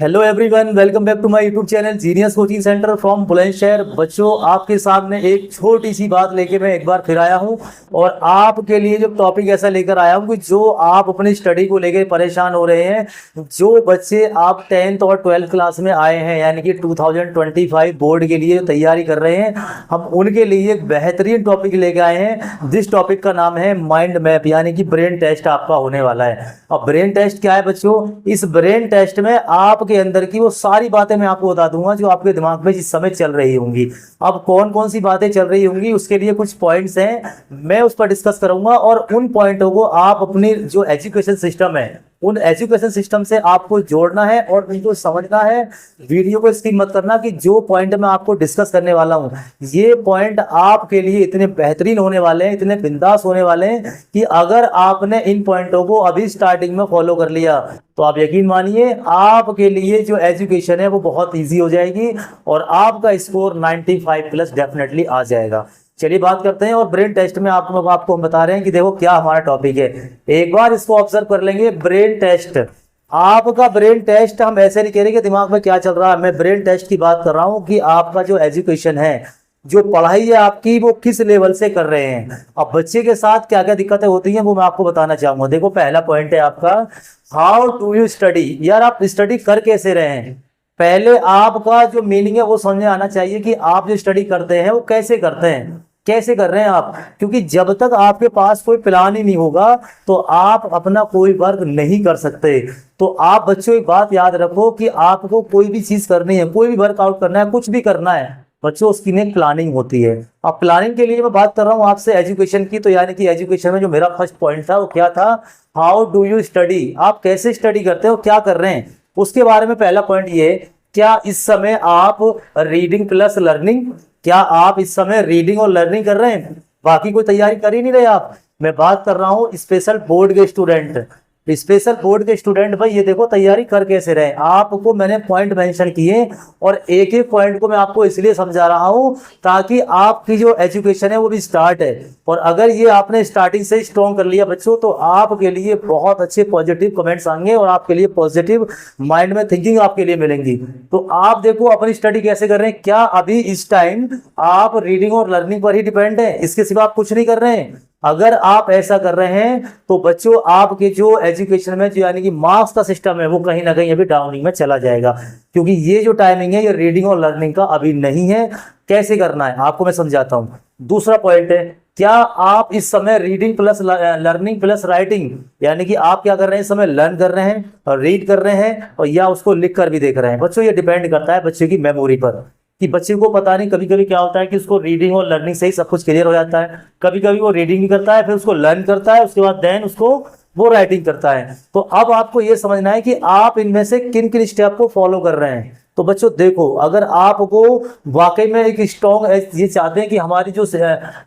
Hello everyone, welcome back to my YouTube channel genius coaching centre from Bulandshahr. बच्चों, आपके सामने एक छोटी सी बात लेके मैं एक बार फिर आया हूं और आपके लिए जो टॉपिक ऐसा लेकर आया हूं कि जो आप अपनी स्टडी को लेकर परेशान हो रहे हैं, जो बच्चे आप 10th और 12th क्लास में आए हैं यानी कि 2025 बोर्ड के लिए तैयारी कर रहे हैं, हम उनके लिए एक बेहतरीन टॉपिक लेके आए हैं। जिस टॉपिक का नाम है माइंड मैप, यानी कि ब्रेन टेस्ट आपका होने वाला है। अब ब्रेन टेस्ट क्या है बच्चों? इस ब्रेन टेस्ट में आपके अंदर की वो सारी बातें मैं आपको बता दूंगा जो आपके दिमाग में इस समय चल रही होंगी। अब कौन कौन सी बातें चल रही होंगी उसके लिए कुछ पॉइंट्स हैं, मैं उस पर डिस्कस करूंगा और उन पॉइंटों को आप अपनी जो एजुकेशन सिस्टम है उन एजुकेशन सिस्टम से आपको जोड़ना है और उनको समझना है। वीडियो को स्किप मत करना कि जो पॉइंट मैं आपको डिस्कस करने वाला हूं ये पॉइंट आपके लिए इतने बेहतरीन होने वाले हैं, इतने बिंदास होने वाले हैं कि अगर आपने इन पॉइंटों को अभी स्टार्टिंग में फॉलो कर लिया तो आप यकीन मानिए आपके लिए जो एजुकेशन है वो बहुत ईजी हो जाएगी और आपका स्कोर 95 प्लस डेफिनेटली आ जाएगा। चलिए बात करते हैं और ब्रेन टेस्ट में आपको हम बता रहे हैं कि देखो क्या हमारा टॉपिक है। एक बार इसको ऑब्जर्व कर लेंगे। ब्रेन टेस्ट, आपका ब्रेन टेस्ट हम ऐसे नहीं कह रहे कि दिमाग में क्या चल रहा है, मैं ब्रेन टेस्ट की बात कर रहा हूं कि आपका जो एजुकेशन है, जो पढ़ाई है आपकी, वो किस लेवल से कर रहे हैं। अब बच्चे के साथ क्या क्या दिक्कतें होती हैं वो मैं आपको बताना चाहूंगा। देखो पहला पॉइंट है आपका, हाउ डू यू स्टडी। यार आप स्टडी कर कैसे रहे हैं? पहले आपका जो मीनिंग है वो समझ में आना चाहिए कि आप जो स्टडी करते हैं वो कैसे करते हैं, कैसे कर रहे हैं आप। क्योंकि जब तक आपके पास कोई प्लान ही नहीं होगा तो आप अपना कोई वर्क नहीं कर सकते। तो आप बच्चों एक बात याद रखो कि आपको कोई भी चीज करनी है, कोई भी वर्कआउट करना है, कुछ भी करना है बच्चों, उसकी एक प्लानिंग होती है। अब प्लानिंग के लिए मैं बात कर रहा हूँ आपसे एजुकेशन की, तो यानी कि एजुकेशन में जो मेरा फर्स्ट पॉइंट था वो क्या था, हाउ डू यू स्टडी। आप कैसे स्टडी करते हो, क्या कर रहे हैं, उसके बारे में पहला पॉइंट ये, क्या इस समय आप रीडिंग प्लस लर्निंग, क्या आप इस समय रीडिंग और लर्निंग कर रहे हैं? बाकी कोई तैयारी कर ही नहीं रहे आप। मैं बात कर रहा हूँ स्पेशल बोर्ड के स्टूडेंट। स्पेशल बोर्ड के स्टूडेंट भाई ये देखो तैयारी कर कैसे रहे। आपको मैंने पॉइंट मेंशन किए और एक एक पॉइंट को मैं आपको इसलिए समझा रहा हूं ताकि आपकी जो एजुकेशन है वो भी स्टार्ट है। और अगर ये आपने स्टार्टिंग से ही स्ट्रॉन्ग कर लिया बच्चों तो आपके लिए बहुत अच्छे पॉजिटिव कमेंट्स आएंगे और आपके लिए पॉजिटिव माइंड में थिंकिंग आपके लिए मिलेंगी। तो आप देखो अपनी स्टडी कैसे कर रहे हैं। क्या अभी इस टाइम आप रीडिंग और लर्निंग पर ही डिपेंड है, इसके सिवा आप कुछ नहीं कर रहे हैं? अगर आप ऐसा कर रहे हैं तो बच्चों आपके जो एजुकेशन में जो यानी कि मार्क्स का सिस्टम है वो कहीं ना कहीं अभी डाउनिंग में चला जाएगा। क्योंकि ये जो टाइमिंग है ये रीडिंग और लर्निंग का अभी नहीं है। कैसे करना है आपको मैं समझाता हूं। दूसरा पॉइंट है, क्या आप इस समय reading plus learning plus writing, यानी कि आप क्या कर रहे हैं इस समय, लर्न कर रहे हैं और रीड कर रहे हैं और या उसको लिख कर भी देख रहे हैं। बच्चों ये डिपेंड करता है बच्चे की मेमोरी पर कि बच्चे को पता नहीं, कभी कभी क्या होता है कि उसको रीडिंग और लर्निंग से ही सब कुछ क्लियर हो जाता है, कभी कभी वो रीडिंग भी करता है फिर उसको लर्न करता है, उसके बाद देन उसको वो राइटिंग करता है। तो अब आपको ये समझना है कि आप इनमें से किन किन स्टेप को फॉलो कर रहे हैं। तो बच्चों देखो, अगर आपको वाकई में एक स्ट्रॉन्ग ये चाहते हैं कि हमारी जो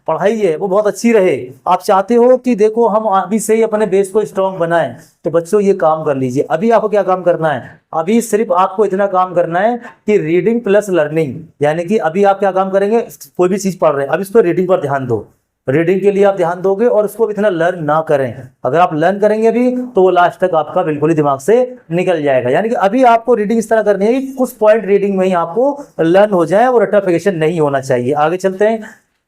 पढ़ाई है वो बहुत अच्छी रहे, आप चाहते हो कि देखो हम अभी से ही अपने बेस को स्ट्रॉन्ग बनाएं, तो बच्चों ये काम कर लीजिए। अभी आपको क्या काम करना है, अभी सिर्फ आपको इतना काम करना है कि रीडिंग प्लस लर्निंग, यानी कि अभी आप क्या काम करेंगे, कोई भी चीज पढ़ रहे हैं अब इस पर रीडिंग पर ध्यान दो, रीडिंग के लिए आप ध्यान दोगे और उसको इतना लर्न ना करें। अगर आप लर्न करेंगे भी तो वो लास्ट तक आपका बिल्कुल ही दिमाग से निकल जाएगा। यानी कि अभी आपको रीडिंग इस तरह करनी है कि कुछ पॉइंट रीडिंग में ही आपको लर्न हो जाए और रट्टाफिकेशन नहीं होना चाहिए। आगे चलते हैं।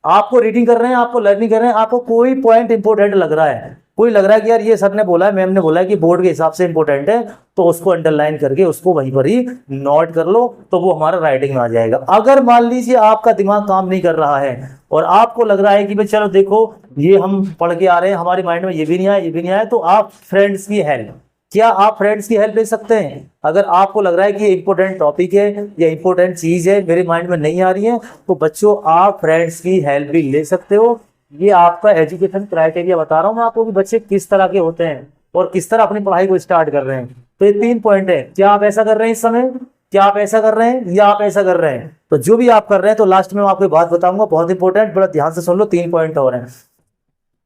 आपको रीडिंग कर रहे हैं, आपको लर्निंग कर रहे हैं, आपको कोई पॉइंट इंपॉर्टेंट लग रहा है, कोई लग रहा है कि यार ये सर ने बोला है, मैम ने बोला है कि बोर्ड के हिसाब से इंपॉर्टेंट है, तो उसको अंडरलाइन करके उसको वहीं पर ही नोट कर लो, तो वो हमारा राइटिंग में आ जाएगा। अगर मान लीजिए आपका दिमाग काम नहीं कर रहा है और आपको लग रहा है कि भाई चलो देखो ये हम पढ़ के आ रहे हैं, हमारे माइंड में ये भी नहीं आया, ये भी नहीं आया, तो आप फ्रेंड्स की हेल्प, क्या आप फ्रेंड्स की हेल्प ले सकते हैं? अगर आपको लग रहा है कि ये इंपॉर्टेंट टॉपिक है या इंपॉर्टेंट चीज है मेरे माइंड में नहीं आ रही है, तो बच्चों आप फ्रेंड्स की हेल्प भी ले सकते हो। ये आपका एजुकेशन क्राइटेरिया बता रहा हूँ मैं आपको कि बच्चे किस तरह के होते हैं और किस तरह अपनी पढ़ाई को स्टार्ट कर रहे हैं। तो ये 3 पॉइंट है। क्या आप ऐसा कर रहे हैं इस समय, क्या आप ऐसा कर रहे हैं या आप ऐसा कर रहे हैं? तो जो भी आप कर रहे हैं तो लास्ट में मैं आपको बात बताऊंगा बहुत इंपॉर्टेंट, बड़ा ध्यान से सुन लो। 3 पॉइंट और हैं।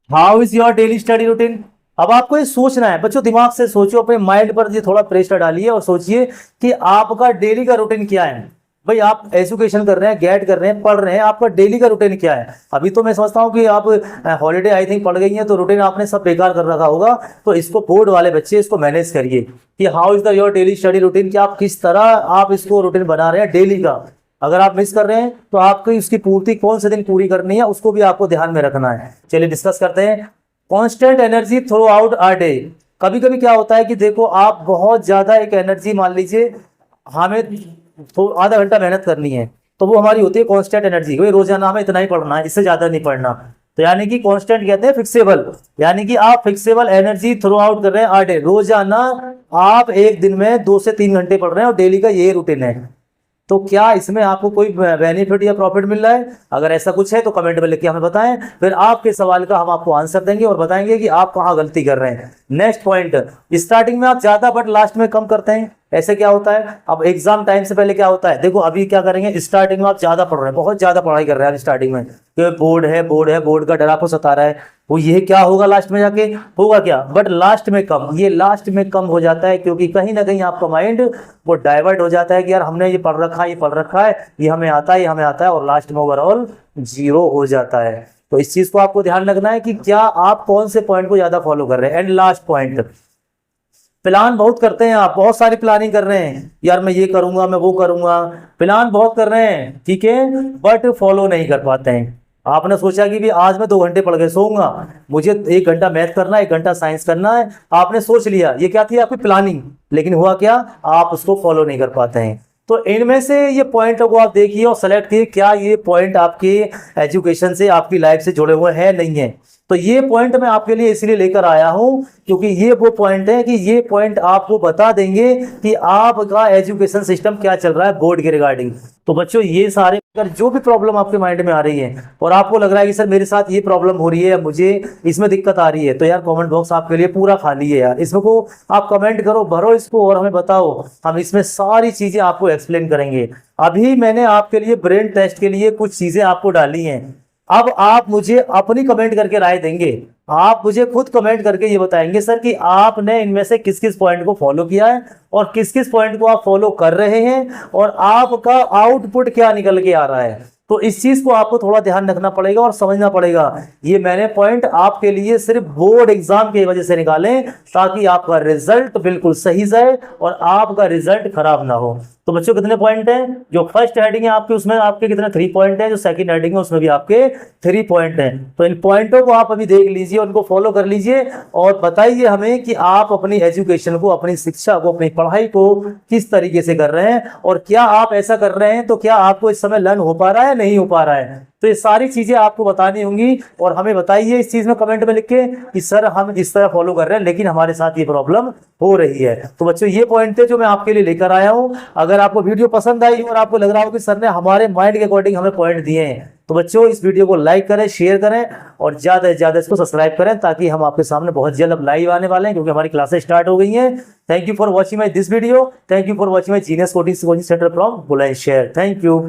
How is your daily study routine. अब आपको ये सोचना है बच्चों, दिमाग से सोचो, अपने माइंड पर ये थोड़ा प्रेशर डालिए और सोचिए कि आपका डेली का रूटीन क्या है। भाई आप एजुकेशन कर रहे हैं, गेट कर रहे हैं, पढ़ रहे हैं, आपका डेली का रूटीन क्या है? अभी तो मैं समझता हूँ कि आप हॉलीडे आई थिंक पढ़ गई हैं, तो रूटीन आपने सब बेकार कर रखा होगा। तो इसको बोर्ड वाले बच्चे इसको मैनेज करिए कि how is the your daily study routine, कि आप किस तरह आप इसको रूटीन बना रहे हैं डेली का। अगर आप मिस कर रहे हैं तो आपको इसकी पूर्ति कौन से दिन पूरी करनी है, उसको भी आपको ध्यान में रखना है। चलिए डिस्कस करते हैं। Constant energy throughout our day. कभी कभी क्या होता है कि देखो आप बहुत ज्यादा एक एनर्जी, मान लीजिए हमें तो आधा घंटा मेहनत करनी है, तो वो हमारी होती है कांस्टेंट एनर्जी, भाई रोजाना हमें इतना ही पढ़ना है, इससे ज्यादा नहीं पढ़ना। तो यानी कि कांस्टेंट कहते हैं फिक्सेबल, यानी कि आप फिक्सेबल एनर्जी थ्रू आउट कर रहे हैं आर डे, रोजाना आप एक दिन में 2 से 3 घंटे पढ़ रहे हैं और डेली का ये रूटीन है। तो क्या इसमें आपको कोई बेनिफिट या प्रॉफिट मिल रहा है? अगर ऐसा कुछ है तो कमेंट में लिख के हमें बताएं, फिर आपके सवाल का हम आपको आंसर देंगे और बताएंगे कि आप कहाँ गलती कर रहे हैं। नेक्स्ट पॉइंट, स्टार्टिंग में आप ज्यादा बट लास्ट में कम करते हैं, ऐसे क्या होता है? अब एग्जाम टाइम से पहले क्या होता है, देखो अभी क्या करेंगे, स्टार्टिंग में आप ज्यादा पढ़ रहे हैं, बहुत ज्यादा पढ़ाई कर रहे हैं स्टार्टिंग में, कि बोर्ड है बोर्ड है, बोर्ड का डर आपको सता रहा है, वो ये क्या होगा लास्ट में जाके, होगा क्या? बट लास्ट में कम, ये लास्ट में कम हो जाता है, क्योंकि कहीं ना कहीं आपका माइंड वो डाइवर्ट हो जाता है कि यार हमने ये पढ़ रखा है, ये पढ़ रखा है, ये हमें आता है, ये हमें आता है, और लास्ट में ओवरऑल 0 हो जाता है। तो इस चीज को आपको ध्यान रखना है कि क्या आप कौन से पॉइंट को ज्यादा फॉलो कर रहे हैं। एंड लास्ट पॉइंट, प्लान बहुत करते हैं आप, बहुत सारी प्लानिंग कर रहे हैं, यार मैं ये करूंगा, मैं वो करूंगा, प्लान बहुत कर रहे हैं, ठीक है, बट फॉलो नहीं कर पाते हैं। आपने सोचा कि भी आज मैं 2 घंटे पढ़ के सोऊंगा, मुझे 1 घंटा मैथ करना है, 1 घंटा साइंस करना है, आपने सोच लिया, ये क्या थी आपकी प्लानिंग, लेकिन हुआ क्या, आप उसको फॉलो नहीं कर पाते हैं। तो इनमें से ये पॉइंट को आप देखिए और सेलेक्ट कीजिए, क्या ये पॉइंट आपके एजुकेशन से, आपकी लाइफ से जुड़े हुए हैं, नहीं है। तो ये पॉइंट मैं आपके लिए इसलिए लेकर आया हूं क्योंकि ये वो पॉइंट है कि ये पॉइंट आपको बता देंगे कि आपका एजुकेशन सिस्टम क्या चल रहा है बोर्ड के रिगार्डिंग। तो बच्चों ये सारे अगर जो भी प्रॉब्लम आपके माइंड में आ रही है और आपको लग रहा है कि सर मेरे साथ ये प्रॉब्लम हो रही है, मुझे इसमें दिक्कत आ रही है, तो यार कमेंट बॉक्स आपके लिए पूरा खाली है यार, इसमें को आप कमेंट करो, भरो इसको और हमें बताओ, हम इसमें सारी चीजें आपको एक्सप्लेन करेंगे। अभी मैंने आपके लिए ब्रेन टेस्ट के लिए कुछ चीजें आपको डाली हैं, अब आप मुझे अपनी कमेंट करके राय देंगे, आप मुझे खुद कमेंट करके ये बताएंगे सर कि आपने इनमें से किस किस पॉइंट को फॉलो किया है और किस किस पॉइंट को आप फॉलो कर रहे हैं और आपका आउटपुट क्या निकल के आ रहा है। तो इस चीज को आपको थोड़ा ध्यान रखना पड़ेगा और समझना पड़ेगा। ये मैंने पॉइंट आपके लिए सिर्फ बोर्ड एग्जाम की वजह से निकाले ताकि आपका रिजल्ट बिल्कुल सही जाए और आपका रिजल्ट खराब ना हो। तो बच्चों कितने पॉइंट हैं? जो फर्स्ट हेडिंग है आपके उसमें आपके कितने 3 पॉइंट हैं, जो सेकंड हेडिंग है उसमें भी आपके 3 पॉइंट हैं। तो इन पॉइंटों को आप अभी देख लीजिए, उनको फॉलो कर लीजिए और बताइए हमें कि आप अपनी एजुकेशन को, अपनी शिक्षा को, अपनी पढ़ाई को किस तरीके से कर रहे हैं और क्या आप ऐसा कर रहे हैं तो क्या आपको इस समय लर्न हो पा रहा है, नहीं हो पा रहा है। तो ये सारी चीजें आपको बतानी होंगी और हमें बताइए इस चीज में कमेंट में लिख के कि सर हम इस तरह फॉलो कर रहे हैं लेकिन हमारे साथ ये प्रॉब्लम हो रही है। तो बच्चों ये पॉइंट थे जो मैं आपके लिए लेकर आया हूं। अगर आपको वीडियो पसंद आई और आपको लग रहा हो कि सर ने हमारे माइंड के अकॉर्डिंग हमें पॉइंट दिए हैं, तो बच्चों इस वीडियो को लाइक करें, शेयर करें और ज्यादा से ज्यादा इसको सब्सक्राइब करें ताकि हम आपके सामने बहुत जल्द अब लाइव आने वाले हैं क्योंकि हमारी क्लासेस स्टार्ट हो गई हैं। Thank you for watching my this video, thank you for watching my genius coaching centre from Bulandshahr. Thank you.